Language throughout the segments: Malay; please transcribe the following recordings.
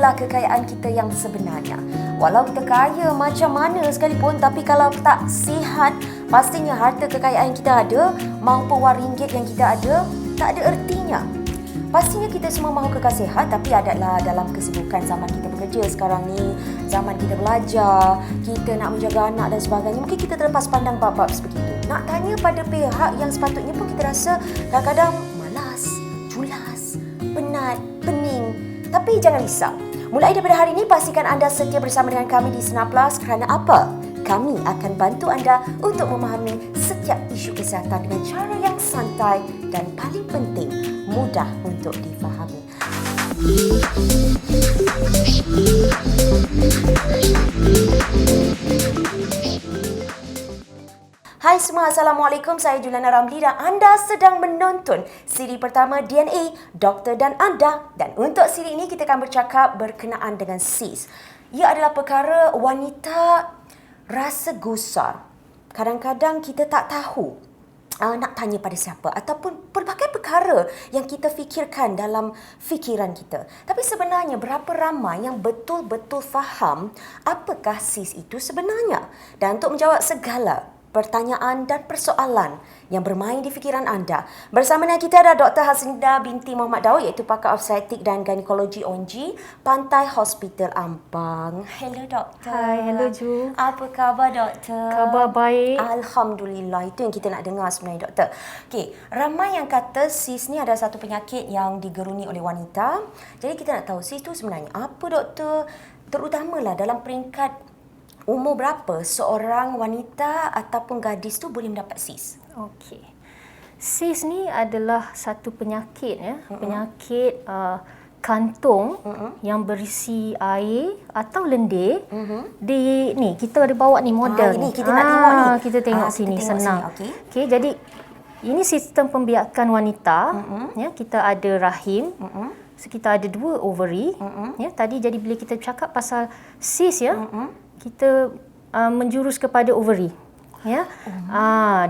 itulah kekayaan kita yang sebenarnya. Walau kita kaya macam mana sekalipun, tapi kalau tak sihat, pastinya harta kekayaan kita ada maupun wang ringgit yang kita ada tak ada ertinya. Pastinya kita semua mahu kekal sihat, tapi adalah dalam kesibukan zaman kita bekerja sekarang ni, zaman kita belajar, kita nak menjaga anak dan sebagainya, mungkin kita terlepas pandang bab-bab sebegitu. Nak tanya pada pihak yang sepatutnya pun kita rasa kadang-kadang malas, culas, penat, pening. Tapi jangan risau. Mulai daripada hari ini, pastikan anda setia bersama dengan kami di Sinar Plus. Kerana apa? Kami akan bantu anda untuk memahami setiap isu kesihatan dengan cara yang santai dan paling penting, mudah untuk difahami. Hai semua, Assalamualaikum. Saya Juliana Ramli dan anda sedang menonton siri pertama DNA, Doktor dan Anda. Dan untuk siri ini kita akan bercakap berkenaan dengan SIS. Ia adalah perkara wanita rasa gusar. Kadang-kadang kita tak tahu nak tanya pada siapa ataupun pelbagai perkara yang kita fikirkan dalam fikiran kita. Tapi sebenarnya berapa ramai yang betul-betul faham apakah SIS itu sebenarnya? Dan untuk menjawab segala pertanyaan dan persoalan yang bermain di fikiran anda, bersama dengan kita ada Dr. Haslinda binti Muhammad Daud, iaitu pakar obstetrik dan ginekologi ONG Pantai Hospital Ampang. Hello doktor. Hai, hello Ju. Apa khabar doktor? Khabar baik. Alhamdulillah, itu yang kita nak dengar sebenarnya doktor. Okey, ramai yang kata SIS ni ada satu penyakit yang digeruni oleh wanita. Jadi kita nak tahu SIS tu sebenarnya apa doktor? Terutamalah dalam peringkat umur berapa seorang wanita ataupun gadis tu boleh mendapat SIS? Okey. SIS ni adalah satu penyakit penyakit kantung yang berisi air atau lendir. Di ni kita ada bawa ni model ini ni. kita nak tengok ni. Kita tengok sini kita tengok senang. Okey. Okey, jadi ini sistem pembiakan wanita. Ya, kita ada rahim. So, kita ada 2 ovary. Ya, tadi jadi bila kita cakap pasal SIS kita menjurus kepada ovary. Ya.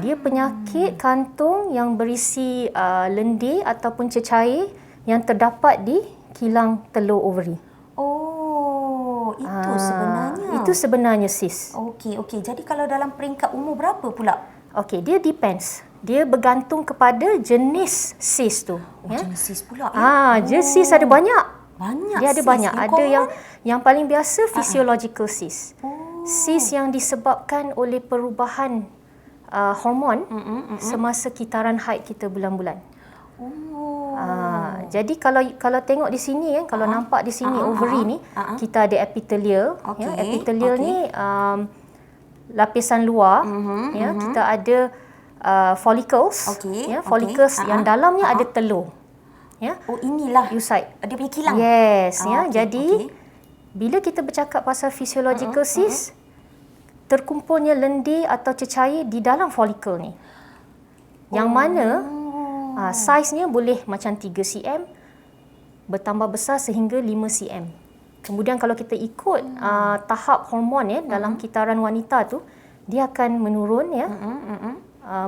Dia penyakit kantung yang berisi lendir ataupun cecair yang terdapat di kilang telur ovary. Oh, itu sebenarnya. Itu sebenarnya SIS. Okey. Jadi kalau dalam peringkat umur berapa pula? Okey, dia depends. Dia bergantung kepada jenis SIS tu. Jenis SIS pula. Jenis SIS ada banyak. Dia ada SIS. banyak. Ada yang paling biasa physiological SIS. SIS yang disebabkan oleh perubahan hormon semasa kitaran haid kita bulan-bulan. Jadi kalau tengok di sini kalau nampak di sini ovary ni, kita ada epithelial. Epithelial ni lapisan luar. Kita ada follicles. Follicles yang dalamnya ada telur. Inilah oocyte. Dia punya kilang. Yes, jadi bila kita bercakap pasal physiological SIS, terkumpulnya lendir atau cecair di dalam follicle ni. Yang mana saiznya boleh macam 3 cm bertambah besar sehingga 5 cm. Kemudian kalau kita ikut tahap hormon dalam kitaran wanita tu, dia akan menurun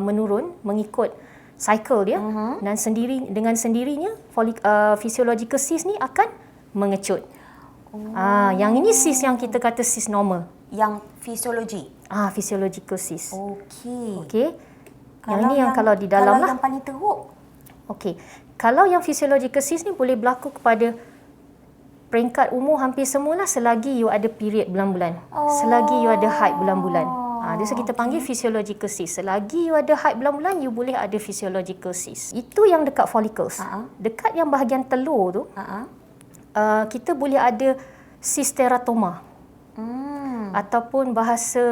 menurun mengikut cycle dia dan dengan sendirinya physiological SIS ni akan mengecut. Yang ini SIS yang kita kata SIS normal. Yang fisiologi. Physiological SIS. Okey. Yang ini yang kalau di dalam kalau yang paling teruk. Okey. Kalau yang physiological SIS ni boleh berlaku kepada peringkat umur hampir semualah selagi you ada period bulan-bulan. Selagi you ada haid bulan-bulan. Dia kita panggil physiological SIS. Selagi you ada haid bulan-bulan, you boleh ada physiological SIS. Itu yang dekat follicles. Dekat yang bahagian telur tu, kita boleh ada SIS teratoma. Ataupun bahasa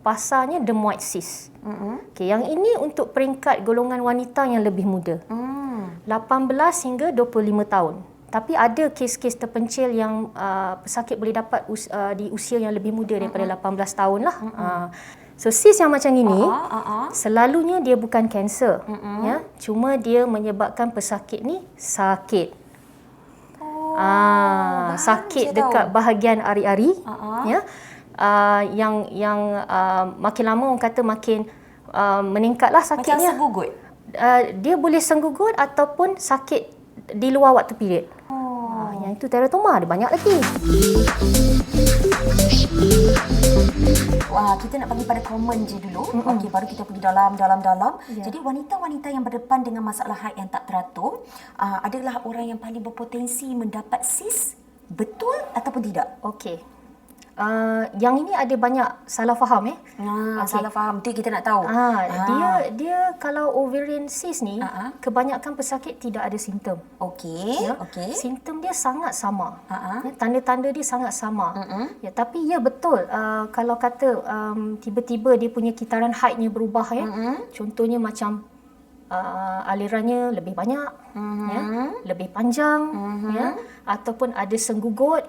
pasarnya dermoid cyst. Yang ini untuk peringkat golongan wanita yang lebih muda. 18 hingga 25 tahun. Tapi ada kes-kes terpencil yang pesakit boleh dapat di usia yang lebih muda daripada 18 tahun lah. So SIS yang macam ini selalunya dia bukan kanser. Cuma dia menyebabkan pesakit ni sakit. Sakit dekat bahagian ari-ari. Yang makin lama orang kata makin meningkatlah sakitnya. Macam segugut. Dia boleh senggugut ataupun sakit di luar waktu period. Yang itu teratoma, ada banyak lagi. Wah, kita nak pergi pada common je dulu. Okey, baru kita pergi dalam. Jadi wanita-wanita yang berdepan dengan masalah haid yang tak teratur adalah orang yang paling berpotensi mendapat sis. Betul ataupun tidak? Okey. Yang ini ada banyak salah faham Salah faham. Tu kita nak tahu. Dia kalau ovarian cyst ni kebanyakan pesakit tidak ada simptom. Okey. Simptom dia sangat sama. Tanda-tanda dia sangat sama. Tapi betul kalau kata tiba-tiba dia punya kitaran haidnya berubah Contohnya macam alirannya lebih banyak lebih panjang ataupun ada senggugut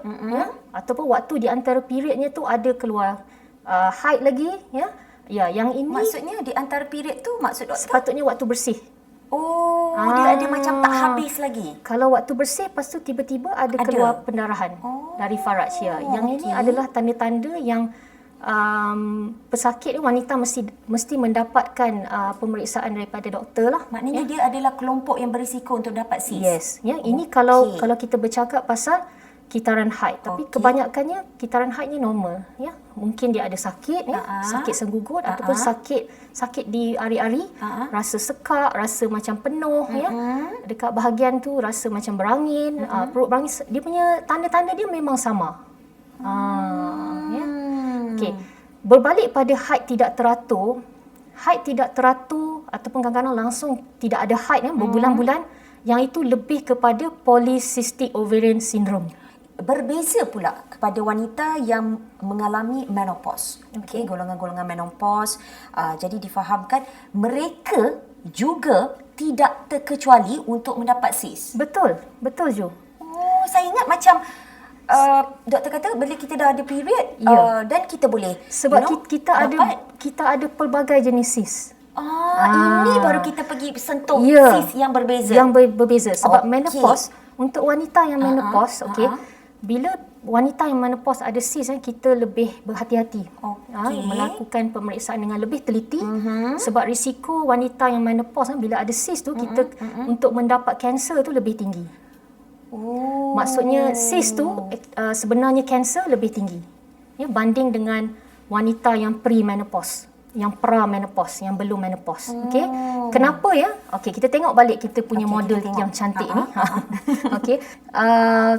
ataupun waktu di antara periodnya tu ada keluar haid lagi yang ini maksudnya di antara period tu maksud doktor sepatutnya waktu bersih. Dia ada macam tak habis lagi. Kalau waktu bersih lepas tu tiba-tiba ada keluar pendarahan dari faraj Yang ini adalah tanda-tanda yang pesakit wanita mesti mendapatkan pemeriksaan daripada doktor lah. Maknanya dia adalah kelompok yang berisiko untuk dapat sis. Yes. Ini kalau kita bercakap pasal kitaran haid, tapi kebanyakannya kitaran haidnya normal. Mungkin dia ada sakit, sakit senggugut ataupun sakit di ari-ari, rasa sekak, rasa macam penuh, dekat bahagian tu rasa macam berangin, perut berangin. Dia punya tanda-tanda dia memang sama. Okey. Berbalik pada haid tidak teratur ataupun kadang-kadang langsung tidak ada haid berbulan-bulan, yang itu lebih kepada polycystic ovarian syndrome. Berbeza pula kepada wanita yang mengalami menopause. Okey, golongan-golongan menopause. Jadi difahamkan mereka juga tidak terkecuali untuk mendapat sis. Betul Ju. Saya ingat macam doktor kata bila kita dah ada period dan kita boleh sebab kita ada pelbagai jenis sis. Ini baru kita pergi sentuh sis yang berbeza. Yang berbeza sebab menopause untuk wanita yang menopause, bila wanita yang menopause ada sis kita lebih berhati-hati. Melakukan pemeriksaan dengan lebih teliti sebab risiko wanita yang menopause bila ada sis tu kita untuk mendapat kanser tu lebih tinggi. Maksudnya sis tu sebenarnya kanser lebih tinggi banding dengan wanita yang pre-menopause, yang pra-menopause, yang belum menopause. Okey. Kenapa Okey, kita tengok balik kita punya model yang cantik ni. Okey.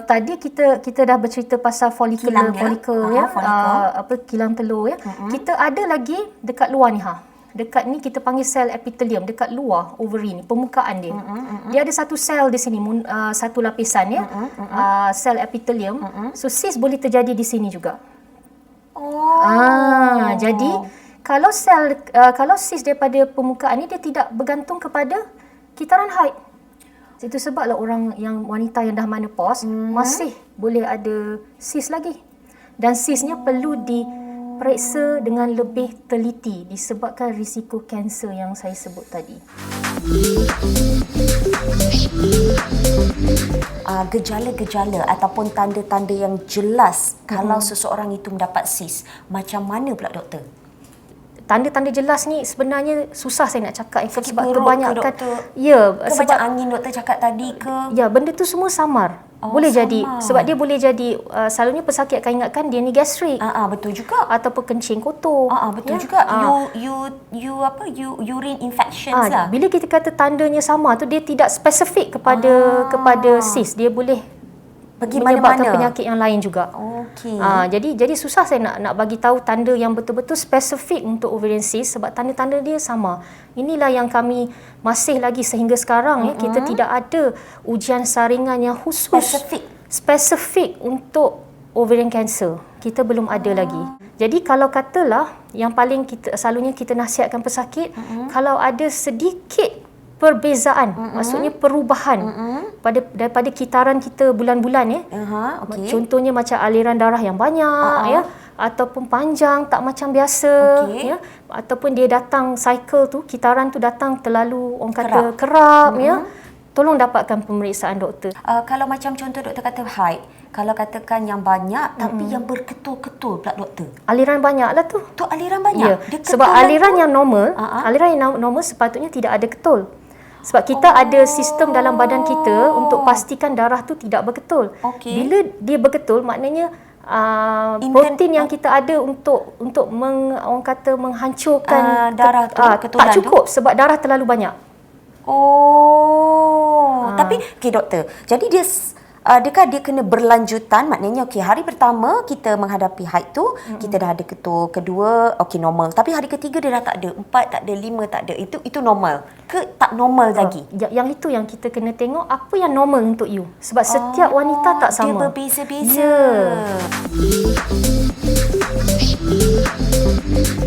Tadi kita dah bercerita pasal folikel kilang telur Kita ada lagi dekat luar ni Dekat ni kita panggil sel epithelium, dekat luar ovary ni, permukaan dia. Dia ada satu sel di sini, satu lapisan sel epithelium. So sis boleh terjadi di sini juga. Jadi kalau sis daripada permukaan ni dia tidak bergantung kepada kitaran haid. Itu sebablah orang yang wanita yang dah menopause masih boleh ada sis lagi. Dan sisnya perlu diperiksa dengan lebih teliti disebabkan risiko kanser yang saya sebut tadi. Gejala-gejala ataupun tanda-tanda yang jelas kalau seseorang itu mendapat sis, macam mana pula doktor? Tanda-tanda jelas ni sebenarnya susah saya nak cakap sebab ke kebanyakan sebab angin doktor cakap tadi ke? Benda tu semua samar. Boleh samar. Jadi sebab dia boleh jadi selalunya pesakit akan ingatkan dia ni gastrik. Betul juga. Ataupun kencing kotor. Betul juga. Urine infections lah. Bila kita kata tandanya sama tu dia tidak spesifik kepada sis. Dia boleh pergi menyebabkan penyakit yang lain juga. Okey. Jadi susah saya nak bagi tahu tanda yang betul-betul spesifik untuk ovarian cyst sebab tanda-tanda dia sama. Inilah yang kami masih lagi sehingga sekarang kita tidak ada ujian saringan yang khusus spesifik untuk ovarian cancer. Kita belum ada lagi. Jadi kalau katalah yang paling selalunya kita nasihatkan pesakit kalau ada sedikit perbezaan, maksudnya perubahan daripada kitaran kita bulan-bulan Contohnya macam aliran darah yang banyak ataupun panjang tak macam biasa ataupun dia datang cycle tu, kitaran tu datang terlalu orang kata kerap tolong dapatkan pemeriksaan doktor. Kalau macam contoh doktor kata haid, kalau katakan yang banyak tapi yang berketul-ketul pula doktor. Aliran banyak lah tu. Aliran banyak. Sebab aliran yang normal, aliran yang normal sepatutnya tidak ada ketul. Sebab kita ada sistem dalam badan kita untuk pastikan darah tu tidak berketul. Bila dia berketul, maknanya protein yang kita ada untuk orang kata menghancurkan darah tu, ketulan tak cukup tu, sebab darah terlalu banyak. Tapi doktor, jadi dia adakah dia kena berlanjutan? Maknanya hari pertama kita menghadapi haid tu, kita dah ada ketul, kedua normal, tapi hari ketiga dia dah tak ada, 4 tak ada, 5 tak ada. Itu normal ke tak normal lagi? Yang itu yang kita kena tengok apa yang normal untuk you. Sebab setiap wanita tak sama. Dia berbeza-beza.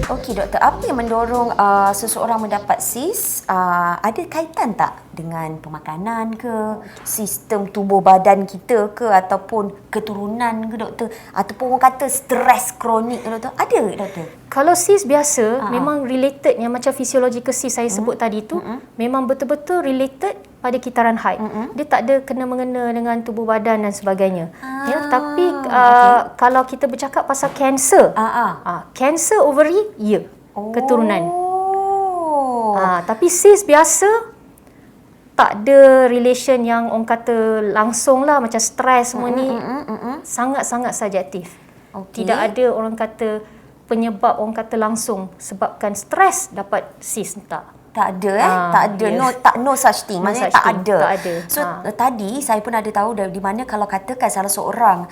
Okey doktor, apa yang mendorong seseorang mendapat sis? Ada kaitan tak dengan pemakanan ke, sistem tubuh badan kita ke, ataupun keturunan ke doktor, ataupun orang kata stres kronik ke doktor? Ada doktor? Kalau sis biasa memang related, yang macam physiological sis saya sebut tadi tu memang betul-betul related pada kitaran haid. Dia tak ada kena-mengena dengan tubuh badan dan sebagainya. Ya, tapi kalau kita bercakap pasal kanser, kanser ovary, keturunan. Tapi sis biasa tak ada relation yang orang kata langsung lah, macam stres semua ni. Sangat-sangat subjektif. Tidak ada orang kata penyebab orang kata langsung sebabkan stres dapat sis, tak ada tak ada, no such thing, maksudnya tak ada. So tadi saya pun ada tahu di mana kalau katakan salah seorang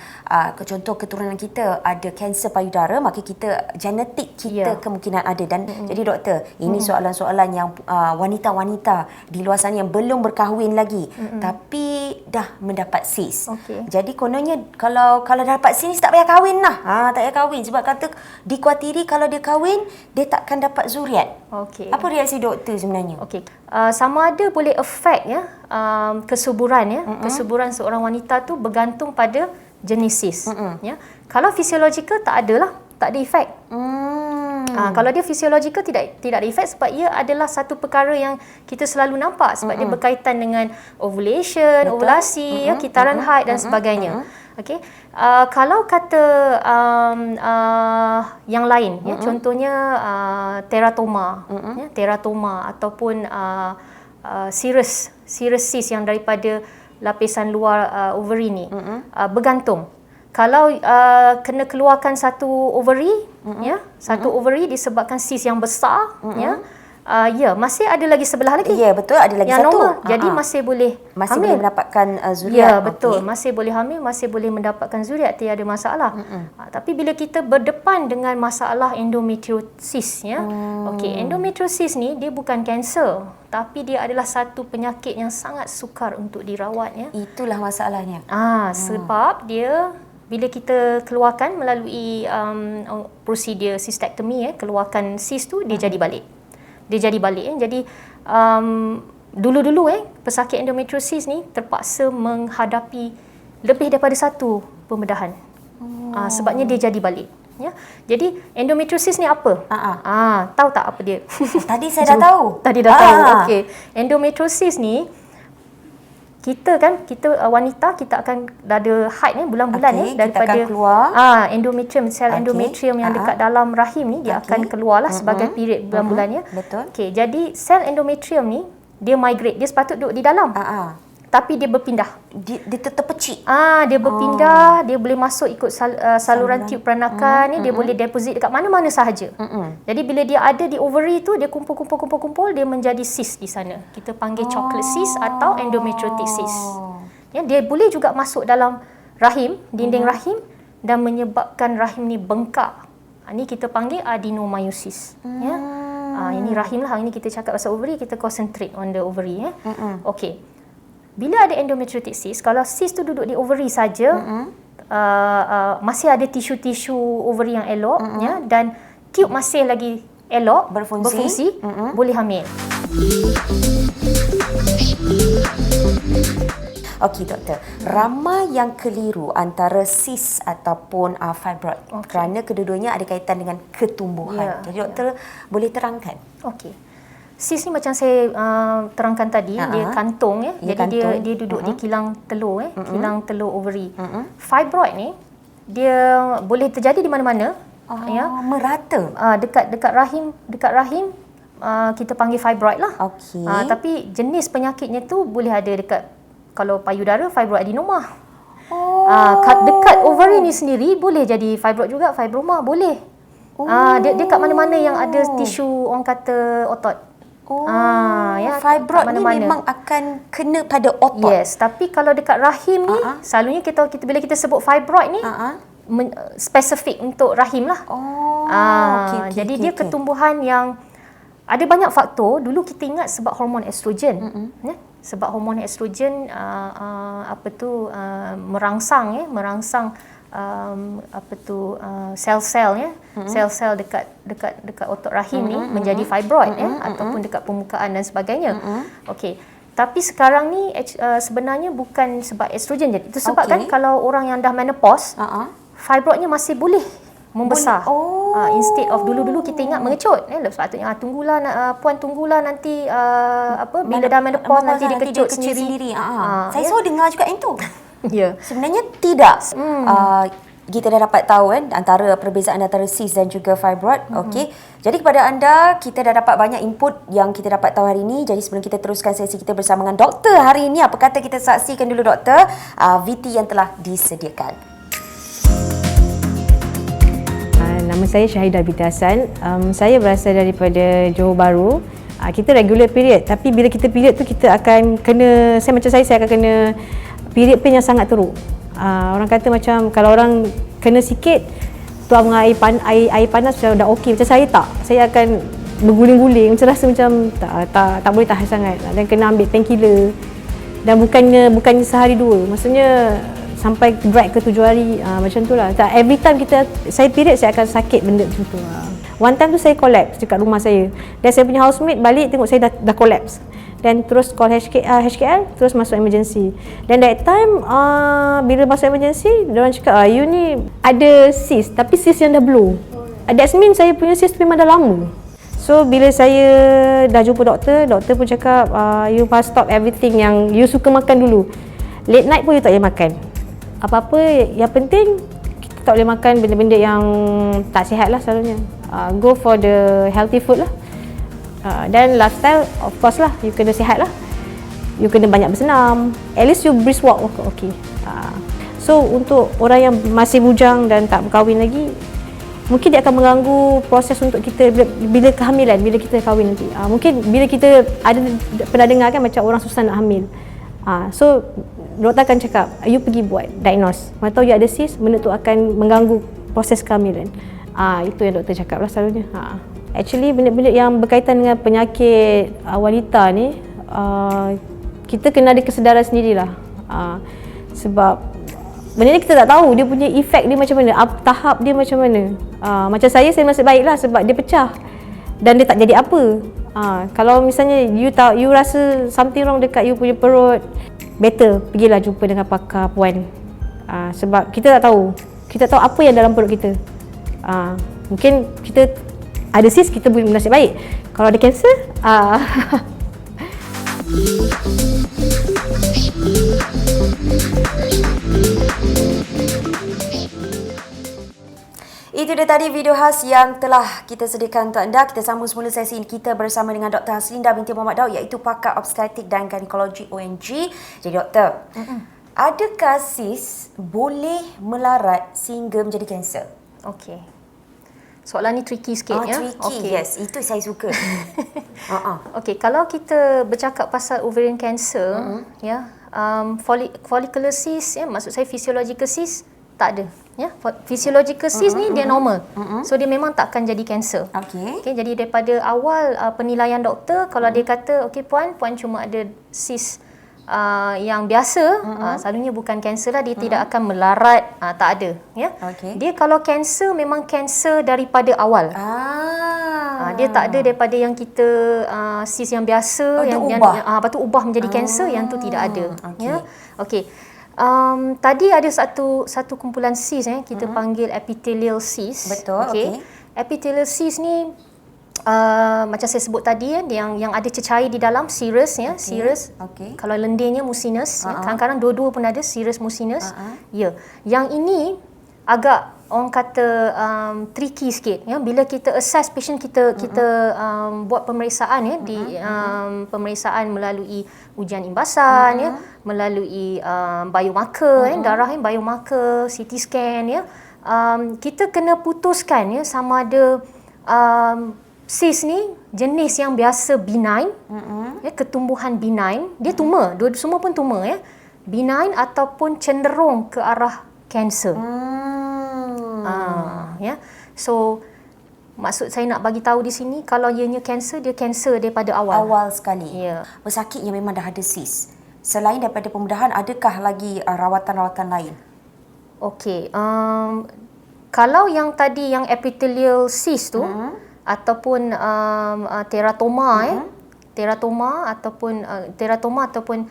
contoh keturunan kita ada kanser payudara, maka kita genetik kita kemungkinan ada. Dan jadi doktor, ini soalan-soalan yang wanita-wanita di luar sana yang belum berkahwin lagi tapi dah mendapat sis. Jadi kononnya kalau dapat sis tak payah kahwin lah. Tak payah kahwin sebab kata dikuatiri kalau dia kahwin dia takkan dapat zuriat. Apa reaksi doktor sebenarnya? Sama ada boleh affect kesuburan kesuburan seorang wanita tu bergantung pada jenis sis. Kalau physiological tak adalah, tak ada efek. Kalau dia physiological tidak ada efek sebab ia adalah satu perkara yang kita selalu nampak sebab dia berkaitan dengan ovulation, ovulasi, kitaran haid dan sebagainya. Kalau kata yang lain, contohnya teratoma, teratoma ataupun serous sis yang daripada lapisan luar ovary ni, bergantung. Kalau kena keluarkan satu ovary, satu ovary disebabkan sis yang besar, masih ada lagi sebelah lagi. Ya, betul, ada lagi yang satu. Normal. Jadi masih boleh boleh mendapatkan zuriat. Ya, betul. Masih boleh hamil, masih boleh mendapatkan zuriat, tiada masalah. Tapi bila kita berdepan dengan masalah endometriosis, endometriosis ni dia bukan kanser, tapi dia adalah satu penyakit yang sangat sukar untuk dirawat. Itulah masalahnya. Sebab dia bila kita keluarkan melalui prosedur sistektomi, keluarkan sis tu, dia jadi balik. Jadi dulu-dulu pesakit endometriosis ni terpaksa menghadapi lebih daripada satu pembedahan. Sebabnya dia jadi balik. Jadi endometriosis ni apa? Tahu tak apa dia? Tadi saya dah tahu. Tadi dah tahu. Okey. Endometriosis ni kita wanita kita akan ada haid bulan-bulan daripada kita akan keluar endometrium, sel endometrium yang dekat dalam rahim ni dia akan keluarlah sebagai period bulan-bulannya. Betul. Jadi sel endometrium ni dia migrate, dia sepatut duduk di dalam. Tapi dia berpindah. Dia terpecik. Dia berpindah, dia boleh masuk ikut saluran tiub peranakan ni, dia boleh deposit dekat mana-mana sahaja. Jadi bila dia ada di ovary tu, dia kumpul, dia menjadi sis di sana. Kita panggil chocolate cyst atau endometriotic cyst. Dia boleh juga masuk dalam rahim, dinding rahim dan menyebabkan rahim ni bengkak. Ni kita panggil adenomyosis. Ini rahim lah. Hari ni kita cakap pasal ovary, kita concentrate on the ovary. Bila ada endometriotic cyst, kalau cyst tu duduk di ovary saja, masih ada tisu-tisu ovary yang elok, dan tiub masih lagi elok, berfungsi, boleh hamil. Okey doktor, ramai yang keliru antara sis ataupun fibroid kerana kedua-duanya ada kaitan dengan ketumbuhan. Jadi doktor boleh terangkan? Sis ni macam saya terangkan tadi, dia kantung jadi dia duduk di kilang telur kilang telur ovary. Fibroid ni dia boleh terjadi di mana-mana, merata. Dekat rahim kita panggil fibroid lah. Okey. Tapi jenis penyakitnya tu boleh ada dekat, kalau payudara, fibroadenoma. Dekat ovary ni sendiri boleh jadi fibroid juga, fibroma boleh. Dia kat mana-mana yang ada tisu, orang kata otot. Fibroid ni memang akan kena pada otot. Yes, tapi kalau dekat rahim ni, selalunya kita bila kita sebut fibroid ni, spesifik untuk rahim lah. Jadi dia ketumbuhan yang ada banyak faktor. Dulu kita ingat sebab hormon estrogen. Sebab hormon estrogen merangsang sel-sel sel-sel dekat otot rahim ni menjadi fibroid ataupun dekat permukaan dan sebagainya. Okey. Tapi sekarang ni sebenarnya bukan sebab estrogen je. Itu sebab kan kalau orang yang dah menopause, fibroidnya masih boleh membesar. Instead of dulu-dulu kita ingat mengecut. Sepatutnya puan tunggulah nanti bila dah menopause nanti dia kecut sendiri. Saya selalu dengar juga yang tu. Ya. Sebenarnya tidak. Kita dah dapat tahu antara perbezaan antara cis dan juga fibroid. Okey. Jadi kepada anda, kita dah dapat banyak input yang kita dapat tahu hari ini. Jadi sebelum kita teruskan sesi kita bersama dengan doktor hari ini, apa kata kita saksikan dulu doktor VT yang telah disediakan. Nama saya Syahidah binti Hassan. Saya berasal daripada Johor Bahru. Kita regular period, tapi bila kita period tu kita akan kena, saya akan kena period pain yang sangat teruk. Orang kata macam kalau orang kena sikit tuang air panas macam dah okey. Macam saya tak. Saya akan berguling-guling, macam rasa macam tak boleh tahan sangat dan kena ambil painkiller. Dan bukannya sehari dua. Maksudnya sampai break ke 7 hari macam tu lah. Every time saya period saya akan sakit benda macam tu. One time tu saya collapse dekat rumah saya. Dan saya punya housemate balik tengok saya dah collapse. Dan terus call HKL, terus masuk emergency. Dan that time bila masuk emergency, diorang cakap you ni ada cyst, tapi cyst yang dah blow. That means saya punya cyst memang dah lama. So bila saya dah jumpa doktor pun cakap you must stop everything yang you suka makan dulu. Late night pun you tak boleh makan. Apa-apa yang penting kita tak boleh makan benda-benda yang tak sihat lah selalunya. Go for the healthy food lah. Dan lifestyle of course lah, you kena sihat lah. You kena banyak bersenam. At least you brisk walk, okay. So untuk orang yang masih bujang dan tak berkahwin lagi, mungkin dia akan mengganggu proses untuk kita bila kehamilan, bila kita kahwin nanti. Mungkin bila kita pernah dengar kan macam orang susah nak hamil. So doktor akan cakap, you pergi buat diagnose. Mana tahu you ada cyst, benda tu akan mengganggu proses kehamilan. Itu yang doktor cakap lah selalunya. Actually benda-benda yang berkaitan dengan penyakit wanita ni, kita kena ada kesedaran sendirilah. Sebab benda ni kita tak tahu dia punya efek dia macam mana, tahap dia macam mana. Macam saya masih baiklah sebab dia pecah dan dia tak jadi apa. Kalau misalnya you rasa something wrong dekat you punya perut, better pergilah jumpa dengan pakar puan. Sebab kita tak tahu. Kita tahu apa yang dalam perut kita. Mungkin kita ada cyst, kita boleh nasib baik. Kalau ada kanser, itu dia tadi video khas yang telah kita sediakan untuk anda. Kita sambung semula sesi kita bersama dengan Dr. Haslinda binti Muhammad Daud, iaitu pakar obstetrik dan ginekologi ONG. Jadi doktor, adakah cyst boleh melarat sehingga menjadi kanser? Okey. Soalan ni tricky sikit ya. Tricky, yes. Itu saya suka. Okey, kalau kita bercakap pasal ovarian cancer, follicular cyst, maksud saya physiological cyst tak ada. Physiological cyst ni dia normal. So dia memang tak akan jadi kanser. Okey, jadi daripada awal penilaian doktor, kalau dia kata okey puan cuma ada cyst yang biasa, selalunya bukan kanser lah, dia tidak akan melarat, tak ada ya. Dia kalau kanser memang kanser daripada awal. Dia tak ada daripada yang kita cyst yang biasa lepas tu ubah menjadi kanser, yang tu tidak ada. Ya. Okey. Tadi ada satu kumpulan cyst kita panggil epithelial cyst. Betul. Okey. Epithelial cyst ni macam saya sebut tadi yang ada cecair di dalam, serous serous. Kalau lendirnya mucinous, kadang-kadang dua-dua pun ada, serous mucinous. Yang ini agak orang kata tricky sikit ya. Bila kita assess patient kita buat pemeriksaan ya pemeriksaan melalui ujian imbasan ya, melalui biomarker darah biomarker, CT scan ya. Kita kena putuskan ya sama ada cyst ni jenis yang biasa benign ya, ketumbuhan benign, dia tumor, semua pun tumor ya. Benign ataupun cenderung ke arah kanser. Ya. So maksud saya nak bagi tahu di sini, kalau ianya kanser, dia kanser daripada awal. Awal sekali. Ya. Pesakit yang memang dah ada cyst. Selain daripada pembedahan, adakah lagi rawatan-rawatan lain? Okey. Kalau yang tadi yang epithelial cyst tu ataupun teratoma teratoma ataupun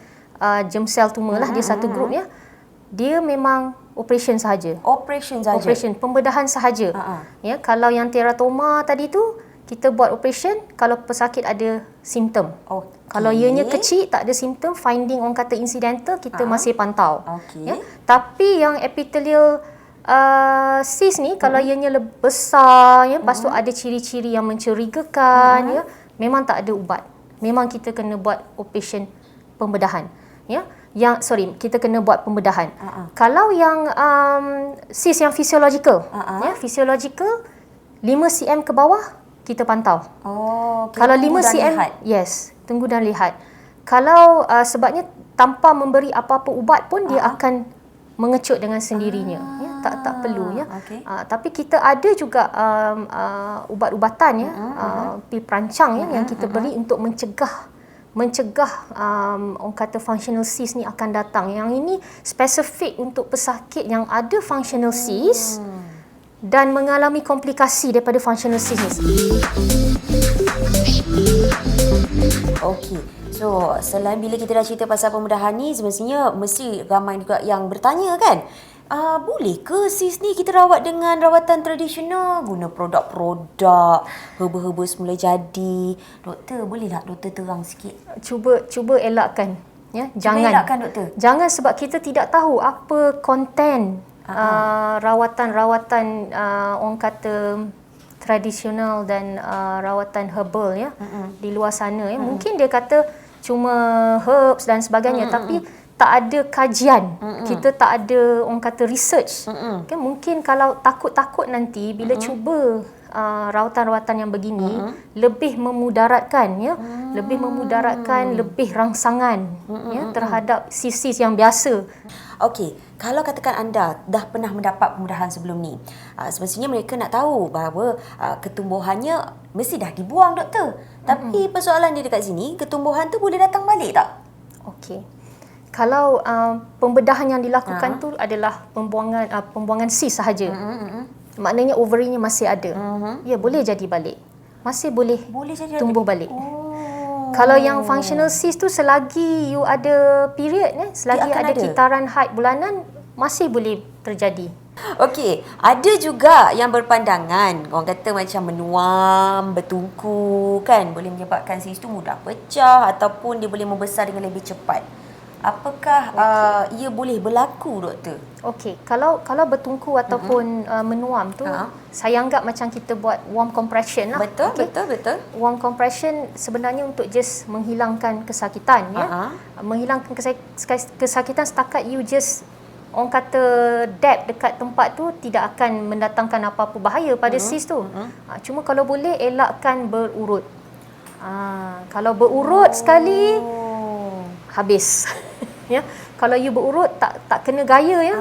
germ cell tumor lah, dia satu grup ya. Dia memang operation sahaja. Operation, pembedahan sahaja. Ya, kalau yang teratoma tadi tu kita buat operation kalau pesakit ada simptom. Kalau ianya kecil tak ada simptom, finding orang kata incidental, kita masih pantau. Ya. Tapi yang epithelial cyst ni kalau ianya besar ya, lepas tu ada ciri-ciri yang mencurigakan ya, memang tak ada ubat. Memang kita kena buat operation pembedahan. Ya, kita kena buat pembedahan. Kalau yang cyst yang fisiologikal, ya, fisiologikal 5 cm ke bawah kita pantau. Kalau 5 cm, tunggu dan lihat. Kalau sebabnya tanpa memberi apa-apa ubat pun dia akan mengecut dengan sendirinya. Ya, tak perlu ya. Tapi kita ada juga ubat-ubatan ya, pil perancang ya yang kita beri untuk mencegah orang kata functional cyst ni akan datang. Yang ini spesifik untuk pesakit yang ada functional cyst dan mengalami komplikasi daripada functional cyst ni. Okey. So, selain bila kita dah cerita pasal pembedahan ni, semestinya mesti ramai juga yang bertanya kan? Boleh ke cyst ni kita rawat dengan rawatan tradisional, guna produk-produk herba-herba semula jadi? Doktor, boleh tak doktor terang sikit? Cuba elakkan ya. Cuba elakkan doktor. Jangan, sebab kita tidak tahu apa konten rawatan-rawatan orang kata tradisional dan rawatan herbal ya di luar sana ya. Mungkin dia kata cuma herbs dan sebagainya, tapi tak ada kajian, kita tak ada orang kata research. Okay, mungkin kalau takut-takut nanti bila cuba rawatan-rawatan yang begini lebih memudaratkan ya, lebih memudaratkan, lebih rangsangan ya terhadap cyst yang biasa. Okey, kalau katakan anda dah pernah mendapat pembedahan sebelum ni, semestinya mereka nak tahu bahawa ketumbuhannya mesti dah dibuang doktor. Tapi persoalan dia dekat sini, ketumbuhan tu boleh datang balik tak? Okey. Kalau pembedahan yang dilakukan tu adalah pembuangan cyst sahaja. Maknanya ovarinya masih ada. Ya, boleh jadi balik. Masih boleh tumbuh balik. Kalau yang functional cyst tu selagi you ada period selagi ada kitaran haid bulanan, masih boleh terjadi. Okey, ada juga yang berpandangan, orang kata macam menuam, bertungku kan, boleh menyebabkan cyst tu mudah pecah ataupun dia boleh membesar dengan lebih cepat. Apakah ia boleh berlaku doktor? Okey, kalau bertungku ataupun menuam tu, saya anggap macam kita buat warm compression lah. Betul. Warm compression sebenarnya untuk just menghilangkan kesakitan ya. Menghilangkan kesakitan setakat you just orang kata dab dekat tempat tu tidak akan mendatangkan apa-apa bahaya pada cyst tu. Cuma kalau boleh elakkan berurut. Kalau berurut sekali habis. Ya, kalau you berurut tak kena gaya ya,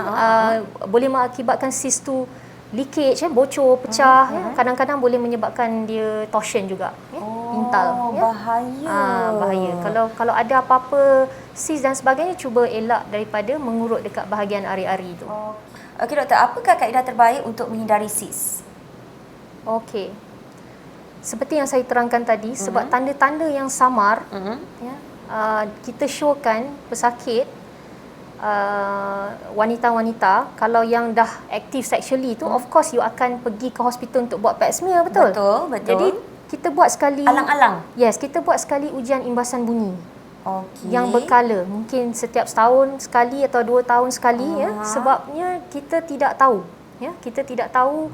boleh mengakibatkan cyst tu leakage bocor, pecah ya. Kadang-kadang boleh menyebabkan dia torsion juga ya, intal ya. Bahaya. Kalau ada apa-apa cyst dan sebagainya, cuba elak daripada mengurut dekat bahagian ari-ari tu. Okey doktor, apakah kaedah terbaik untuk menghindari cyst? Okey. Seperti yang saya terangkan tadi, sebab tanda-tanda yang samar ya, kita showkan pesakit wanita-wanita, kalau yang dah aktif sexually tu, of course you akan pergi ke hospital untuk buat pap smear, betul? Betul. Jadi kita buat sekali alang-alang. Yes, kita buat sekali ujian imbasan bunyi. Okey. Yang berkala, mungkin setiap setahun sekali atau 2 tahun sekali ya, sebabnya kita tidak tahu ya. Kita tidak tahu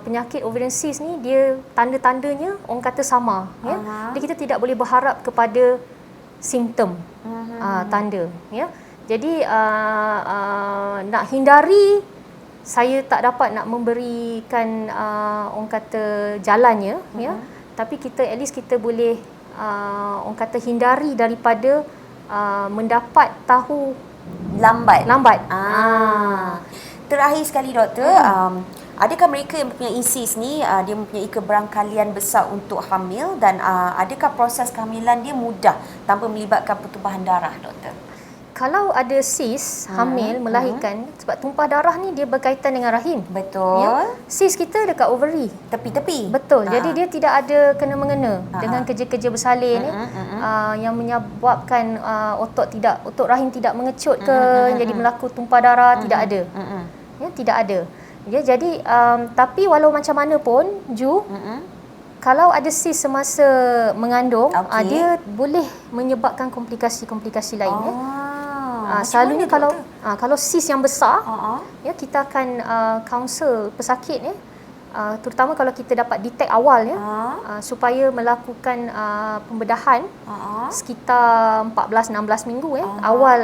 penyakit ovarian cyst ni dia tanda-tandanya orang kata sama, ya. Jadi kita tidak boleh berharap kepada simptom tanda, ya. Jadi nak hindari, saya tak dapat nak memberikan orang kata jalannya, ya. Tapi kita at least kita boleh orang kata hindari daripada mendapat tahu Lambat. Terakhir sekali doktor, adakah mereka yang mempunyai cyst ni dia mempunyai keberangkalian besar untuk hamil, dan adakah proses kehamilan dia mudah tanpa melibatkan pertumpahan darah, doktor? Kalau ada cyst hamil melahirkan, sebab tumpah darah ni dia berkaitan dengan rahim. Betul. Ya? Cyst kita dekat ovary. Tepi-tepi. Betul. Jadi dia tidak ada kena-mengena dengan kerja-kerja bersalin yang menyebabkan otot rahim tidak mengecut ke, jadi berlaku tumpah darah, tidak ada. Ya, tidak ada. Ya, jadi tapi walau macam mana pun kalau ada cyst semasa mengandung, dia boleh menyebabkan komplikasi-komplikasi lain, ya. Selalunya kalau cyst yang besar, ya, kita akan counsel pesakit, ya, terutama kalau kita dapat detect awal, ya, supaya melakukan pembedahan sekitar 14-16 minggu, ya, awal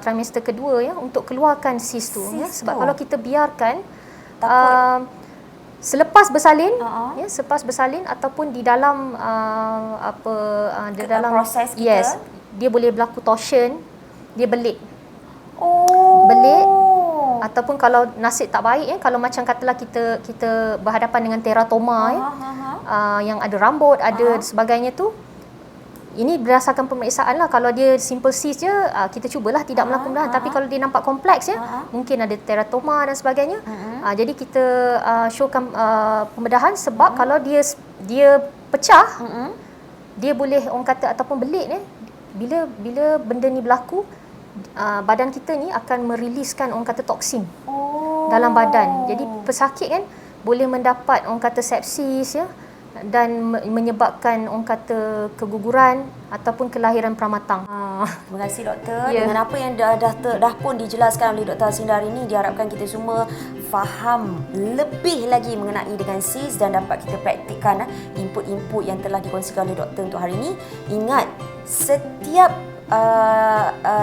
trimester kedua, ya, untuk keluarkan cyst tu, ya. Sebab kalau kita biarkan selepas bersalin, ya, selepas bersalin ataupun di dalam di dalam proses kita, dia boleh berlaku torsion, dia belit. Oh. Belit, ataupun kalau nasib tak baik, ya, kalau macam katalah kita berhadapan dengan teratoma, ya, yang ada rambut, ada sebagainya tu. Ini berdasarkan pemeriksaan lah. Kalau dia simple cyst je, kita cubalah tidak melakukan pembedahan. Tapi kalau dia nampak kompleks, ya, mungkin ada teratoma dan sebagainya. Jadi kita showkan pembedahan, sebab kalau dia pecah, dia boleh orang kata ataupun belit, ya, bila benda ni berlaku, badan kita ni akan meriliskan orang kata toksin dalam badan. Jadi pesakit kan boleh mendapat orang kata sepsis, ya, dan menyebabkan orang kata keguguran ataupun kelahiran pramatang. Terima kasih doktor. Dengan apa yang dah pun dijelaskan oleh Dr. Haslinda hari ini, diharapkan kita semua faham lebih lagi mengenai dengan cyst dan dapat kita praktikkan input-input yang telah dikongsikan oleh doktor untuk hari ini. Ingat, setiap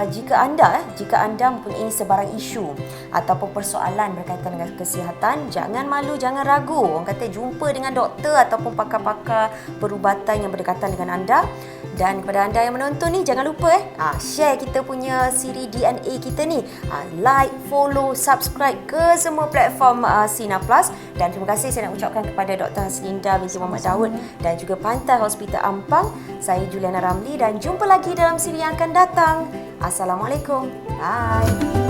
jika anda mempunyai sebarang isu ataupun persoalan berkaitan dengan kesihatan, jangan malu, jangan ragu. Orang kata jumpa dengan doktor ataupun pakar-pakar perubatan yang berdekatan dengan anda. Dan kepada anda yang menonton ni, jangan lupa share kita punya siri DNA kita ni. Like, follow, subscribe ke semua platform Sina Plus. Dan terima kasih saya nak ucapkan kepada Dr. Haslinda binti Muhammad Daud dan juga Pantai Hospital Ampang. Saya Juliana Ramli dan jumpa lagi dalam siri yang akan datang. Assalamualaikum. Bye.